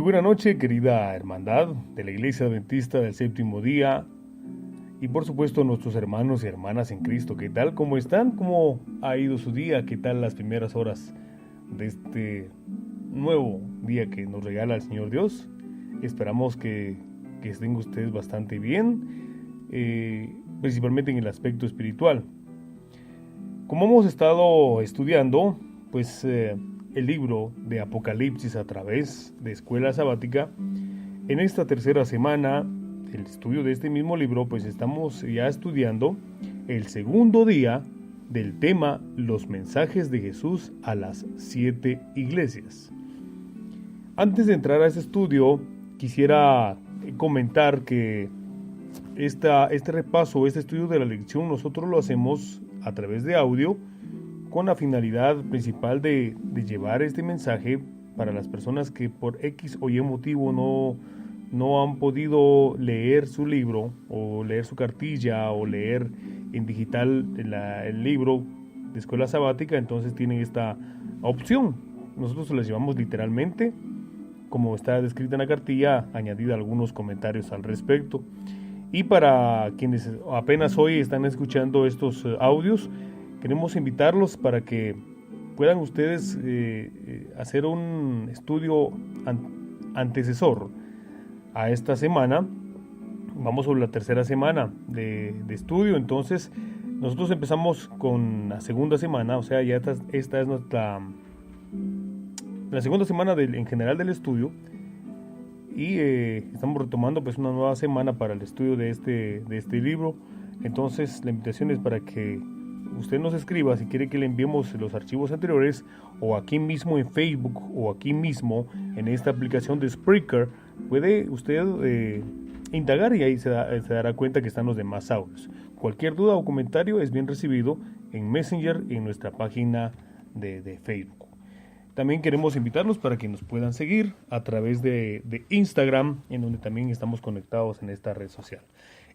buena noche, querida hermandad de la Iglesia Adventista del Séptimo Día y por supuesto nuestros hermanos y hermanas en Cristo. ¿Qué tal? ¿Cómo están? ¿Cómo ha ido su día? ¿Qué tal las primeras horas de este nuevo día que nos regala el Señor Dios? Esperamos que estén ustedes bastante bien, principalmente en el aspecto espiritual. Como hemos estado estudiando, pues el libro de Apocalipsis a través de Escuela Sabática, en esta tercera semana del estudio de este mismo libro, pues estamos ya estudiando el segundo día del tema Los mensajes de Jesús a las 7 iglesias. Antes de entrar a este estudio, quisiera comentar que este repaso, este estudio de la lección, nosotros lo hacemos a través de audio, con la finalidad principal de llevar este mensaje para las personas que por X o Y motivo no han podido leer su libro o leer su cartilla o leer en digital el libro de Escuela Sabática. Entonces tienen esta opción. Nosotros se las llevamos literalmente, como está descrita en la cartilla, añadida algunos comentarios al respecto. Y para quienes apenas hoy están escuchando estos audios, queremos invitarlos para que puedan ustedes hacer un estudio antecesor a esta semana. Vamos sobre la tercera semana de estudio. Entonces nosotros empezamos con la segunda semana, o sea, ya esta es la segunda semana en general del estudio. Y estamos retomando pues una nueva semana para el estudio de este libro. Entonces la invitación es para que usted nos escriba si quiere que le enviemos los archivos anteriores, o aquí mismo en Facebook o aquí mismo en esta aplicación de Spreaker puede usted indagar y ahí se dará cuenta que están los demás audios. Cualquier duda o comentario es bien recibido en Messenger y en nuestra página de Facebook. También queremos invitarlos para que nos puedan seguir a través de Instagram, en donde también estamos conectados en esta red social.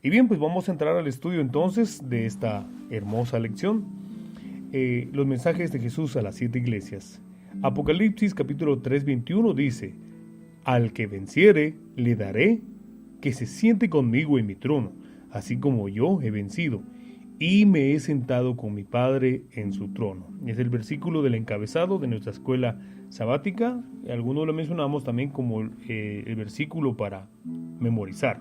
Y bien, pues vamos a entrar al estudio entonces de esta hermosa lección. Los mensajes de Jesús a las 7 iglesias. Apocalipsis capítulo 3, 21 dice: Al que venciere, le daré que se siente conmigo en mi trono, así como yo he vencido, y me he sentado con mi Padre en su trono. Es el versículo del encabezado de nuestra escuela sabática. Algunos lo mencionamos también como el versículo para memorizar.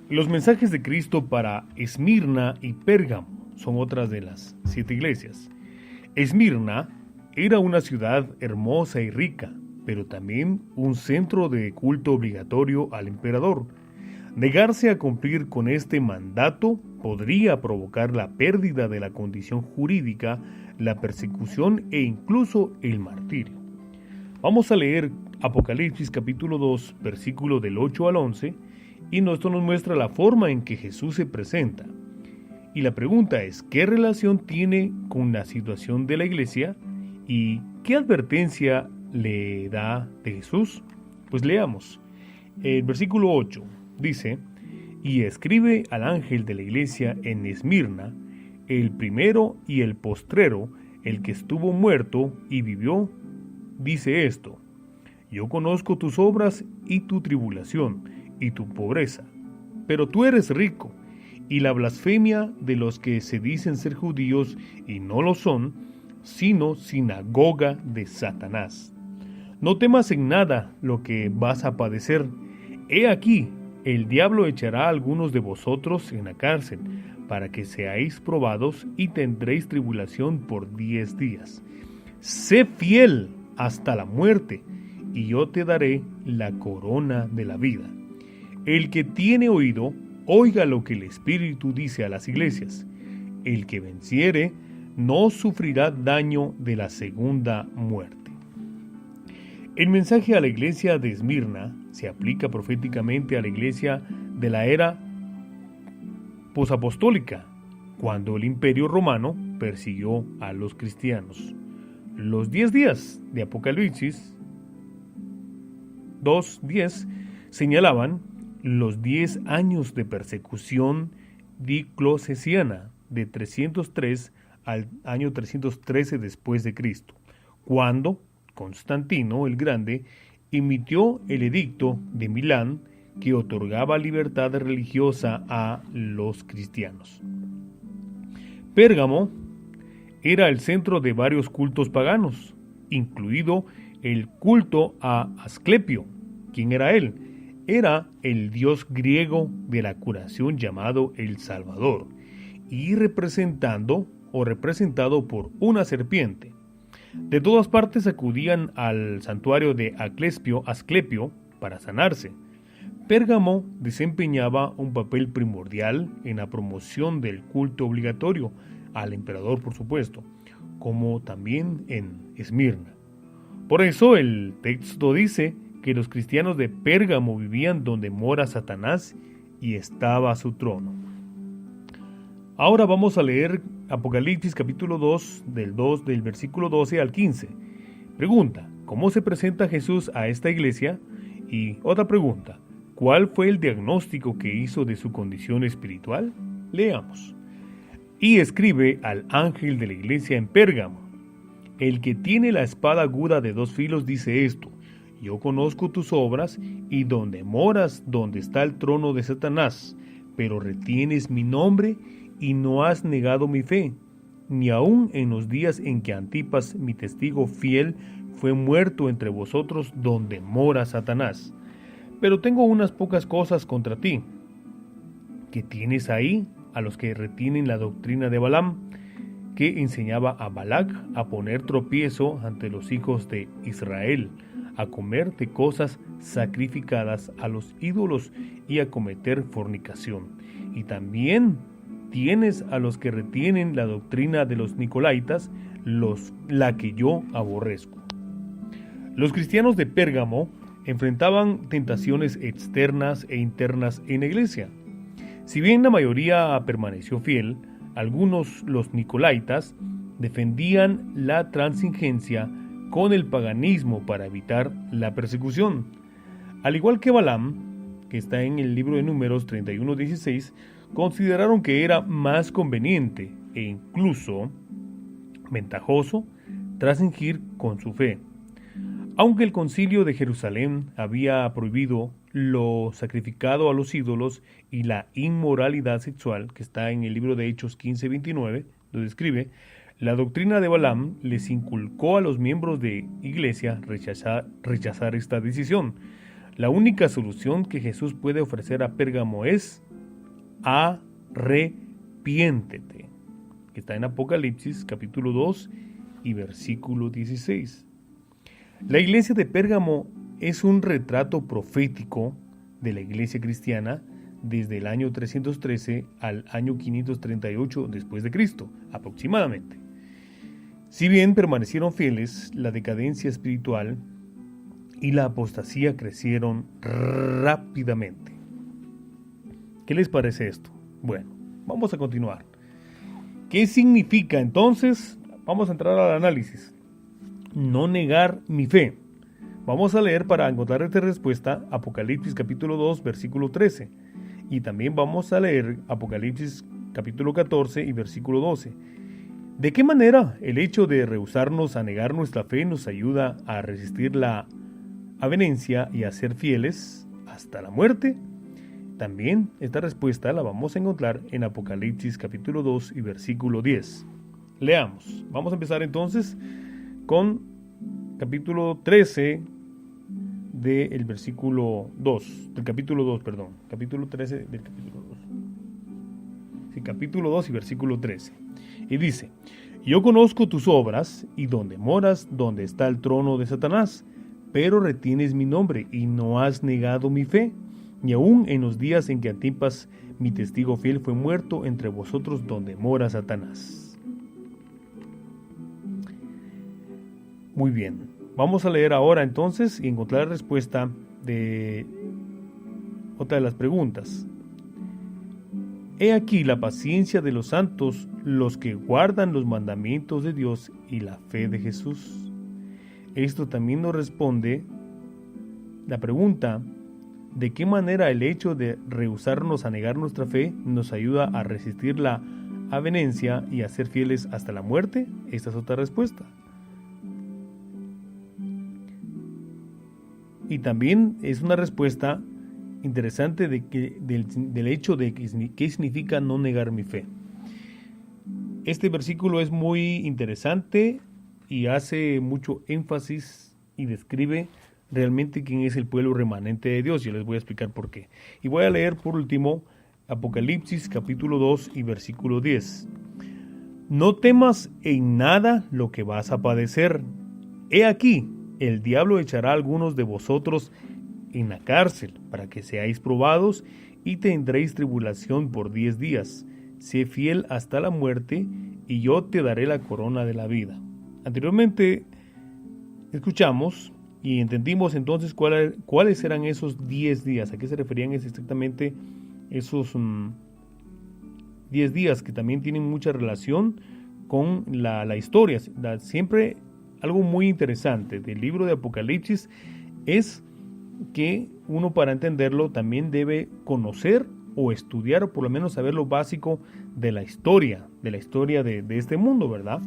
Los mensajes de Cristo para Esmirna y Pérgamo son otras de las 7 iglesias. Esmirna era una ciudad hermosa y rica, pero también un centro de culto obligatorio al emperador. Negarse a cumplir con este mandato podría provocar la pérdida de la condición jurídica, la persecución e incluso el martirio. Vamos a leer Apocalipsis capítulo 2, versículo del 8 al 11, y esto nos muestra la forma en que Jesús se presenta. Y la pregunta es, ¿qué relación tiene con la situación de la iglesia y qué advertencia le da de Jesús? Pues leamos. El versículo 8 dice: Y escribe al ángel de la iglesia en Esmirna, el primero y el postrero, el que estuvo muerto y vivió, dice esto: Yo conozco tus obras y tu tribulación y tu pobreza, pero tú eres rico, y la blasfemia de los que se dicen ser judíos y no lo son, sino sinagoga de Satanás. No temas en nada lo que vas a padecer. He aquí, el diablo echará a algunos de vosotros en la cárcel, para que seáis probados y tendréis tribulación por 10 días. Sé fiel hasta la muerte, y yo te daré la corona de la vida. El que tiene oído, oiga lo que el Espíritu dice a las iglesias. El que venciere, no sufrirá daño de la segunda muerte. El mensaje a la iglesia de Esmirna se aplica proféticamente a la iglesia de la era posapostólica, cuando el Imperio Romano persiguió a los cristianos. Los 10 días de Apocalipsis 2:10 señalaban los 10 años de persecución diocleciana de 303 al año 313 después de Cristo, cuando Constantino el Grande emitió el edicto de Milán que otorgaba libertad religiosa a los cristianos. Pérgamo era el centro de varios cultos paganos, incluido el culto a Asclepio. ¿Quién era él? Era el dios griego de la curación llamado el Salvador, y representado por una serpiente. De todas partes acudían al santuario de Asclepio para sanarse. Pérgamo desempeñaba un papel primordial en la promoción del culto obligatorio al emperador, por supuesto, como también en Esmirna. Por eso el texto dice que los cristianos de Pérgamo vivían donde mora Satanás y estaba su trono. Ahora vamos a leer Apocalipsis capítulo 2 del versículo 12 al 15. Pregunta: ¿cómo se presenta Jesús a esta iglesia? Y otra pregunta: ¿cuál fue el diagnóstico que hizo de su condición espiritual? Leamos. Y escribe al ángel de la iglesia en Pérgamo: el que tiene la espada aguda de 2 filos dice esto: yo conozco tus obras y donde moras, donde está el trono de Satanás, pero retienes mi nombre y no has negado mi fe, ni aun en los días en que Antipas, mi testigo fiel, fue muerto entre vosotros donde mora Satanás. Pero tengo unas pocas cosas contra ti, que tienes ahí a los que retienen la doctrina de Balaam, que enseñaba a Balac a poner tropiezo ante los hijos de Israel, a comer de cosas sacrificadas a los ídolos y a cometer fornicación. Y también tienes a los que retienen la doctrina de los Nicolaitas, la que yo aborrezco. Los cristianos de Pérgamo enfrentaban tentaciones externas e internas en la iglesia. Si bien la mayoría permaneció fiel, algunos, los Nicolaitas, defendían la transigencia con el paganismo para evitar la persecución. Al igual que Balaam, que está en el libro de Números 31:16, consideraron que era más conveniente e incluso ventajoso transigir con su fe. Aunque el concilio de Jerusalén había prohibido lo sacrificado a los ídolos y la inmoralidad sexual, que está en el libro de Hechos 15:29, lo describe, la doctrina de Balaam les inculcó a los miembros de iglesia rechazar esta decisión. La única solución que Jesús puede ofrecer a Pérgamo es arrepiéntete, que está en Apocalipsis capítulo 2 y versículo 16. La iglesia de Pérgamo es un retrato profético de la iglesia cristiana desde el año 313 al año 538 después de Cristo, aproximadamente. Si bien permanecieron fieles, la decadencia espiritual y la apostasía crecieron rápidamente. ¿Qué les parece esto? Bueno, vamos a continuar. ¿Qué significa entonces? Vamos a entrar al análisis. No negar mi fe. Vamos a leer para encontrar esta respuesta Apocalipsis capítulo 2 versículo 13 y también vamos a leer Apocalipsis capítulo 14 y versículo 12. ¿De qué manera el hecho de rehusarnos a negar nuestra fe nos ayuda a resistir la avenencia y a ser fieles hasta la muerte? También esta respuesta la vamos a encontrar en Apocalipsis capítulo 2 y versículo 10. Leamos. Vamos a empezar entonces con capítulo 13 del versículo 2, del capítulo 2, perdón, capítulo 13 del capítulo 2. Sí, capítulo 2 y versículo 13. Y dice: yo conozco tus obras y donde moras, donde está el trono de Satanás, pero retienes mi nombre y no has negado mi fe, ni aun en los días en que Antipas, mi testigo fiel, fue muerto entre vosotros donde mora Satanás. Muy bien, vamos a leer ahora entonces y encontrar la respuesta de otra de las preguntas. He aquí la paciencia de los santos, los que guardan los mandamientos de Dios y la fe de Jesús. Esto también nos responde la pregunta: ¿de qué manera el hecho de rehusarnos a negar nuestra fe nos ayuda a resistir la avenencia y a ser fieles hasta la muerte? Esta es otra respuesta. Y también es una respuesta interesante del hecho de qué significa no negar mi fe. Este versículo es muy interesante y hace mucho énfasis y describe realmente quién es el pueblo remanente de Dios. Yo les voy a explicar por qué. Y voy a leer por último Apocalipsis capítulo 2 y versículo 10. No temas en nada lo que vas a padecer. He aquí, el diablo echará a algunos de vosotros en la cárcel para que seáis probados y tendréis tribulación por 10 días. Sé fiel hasta la muerte y yo te daré la corona de la vida. Anteriormente escuchamos y entendimos entonces cuáles eran esos 10 días. ¿A qué se referían exactamente esos 10 días que también tienen mucha relación con la historia? Siempre algo muy interesante del libro de Apocalipsis es que uno, para entenderlo, también debe conocer o estudiar, o por lo menos saber lo básico de la historia de este mundo, ¿verdad?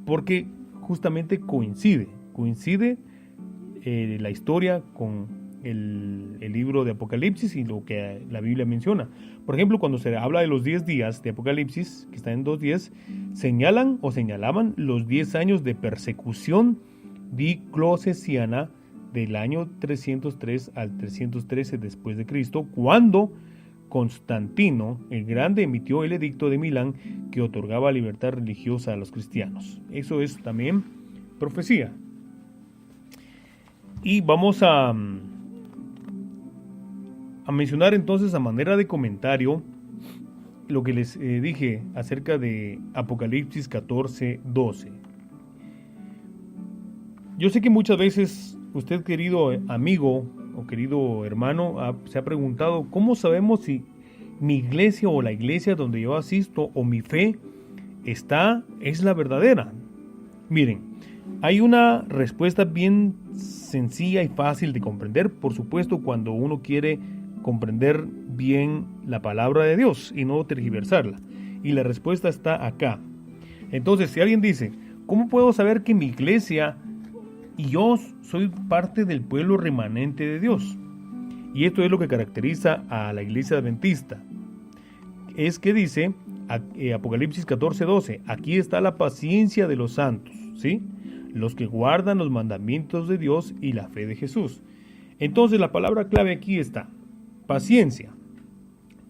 Porque justamente coincide la historia con el libro de Apocalipsis y lo que la Biblia menciona. Por ejemplo, cuando se habla de los 10 días de Apocalipsis, que están en 2:10, señalaban los 10 años de persecución diocleciana del año 303 al 313 después de Cristo, cuando Constantino el Grande emitió el edicto de Milán que otorgaba libertad religiosa a los cristianos. Eso es también profecía. Y vamos a mencionar entonces a manera de comentario lo que les dije acerca de Apocalipsis 14:12. Yo sé que muchas veces usted, querido amigo o querido hermano, se ha preguntado, ¿cómo sabemos si mi iglesia o la iglesia donde yo asisto o mi fe es la verdadera? Miren, hay una respuesta bien sencilla y fácil de comprender, por supuesto, cuando uno quiere comprender bien la palabra de Dios y no tergiversarla. Y la respuesta está acá. Entonces, si alguien dice, ¿cómo puedo saber que mi iglesia y yo soy parte del pueblo remanente de Dios? Y esto es lo que caracteriza a la iglesia adventista. Es que dice Apocalipsis 14:12, aquí está la paciencia de los santos, ¿sí? Los que guardan los mandamientos de Dios y la fe de Jesús. Entonces la palabra clave aquí está, paciencia.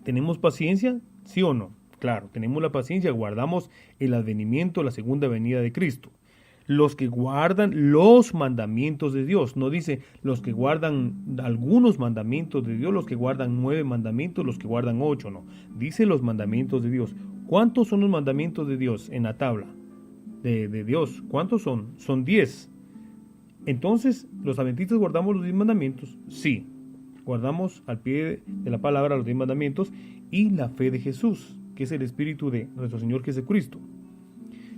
¿Tenemos paciencia? ¿Sí o no? Claro, tenemos la paciencia, guardamos el advenimiento, la segunda venida de Cristo. Los que guardan los mandamientos de Dios, no dice los que guardan algunos mandamientos de Dios, los que guardan 9 mandamientos, los que guardan 8, no. Dice los mandamientos de Dios. ¿Cuántos son los mandamientos de Dios en la tabla de Dios? ¿Cuántos son? Son 10. Entonces, ¿los adventistas guardamos los 10 mandamientos? Sí. Guardamos al pie de la palabra los 10 mandamientos y la fe de Jesús, que es el Espíritu de nuestro Señor Jesucristo.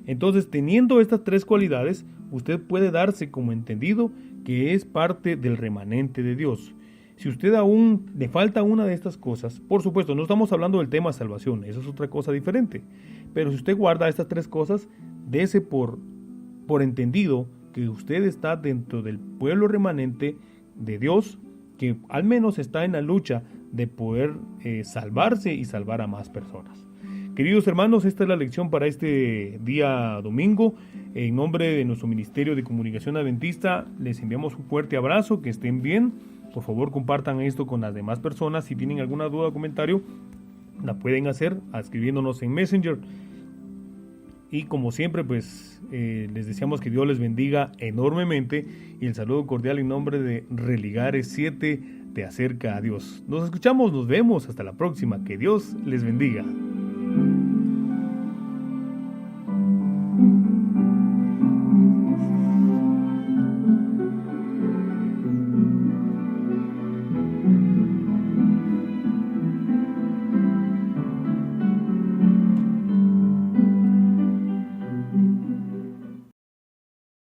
Entonces, teniendo estas 3 cualidades, usted puede darse como entendido que es parte del remanente de Dios. Si usted aún le falta una de estas cosas, por supuesto, no estamos hablando del tema salvación, eso es otra cosa diferente. Pero si usted guarda estas 3 cosas, dése por entendido que usted está dentro del pueblo remanente de Dios, que al menos está en la lucha de poder salvarse y salvar a más personas. Queridos hermanos, esta es la lección para este día domingo. En nombre de nuestro Ministerio de Comunicación Adventista, les enviamos un fuerte abrazo, que estén bien. Por favor, compartan esto con las demás personas. Si tienen alguna duda o comentario, la pueden hacer escribiéndonos en Messenger. Y como siempre, pues les deseamos que Dios les bendiga enormemente. Y el saludo cordial en nombre de Religares 7 te acerca a Dios. Nos escuchamos, nos vemos, hasta la próxima. Que Dios les bendiga.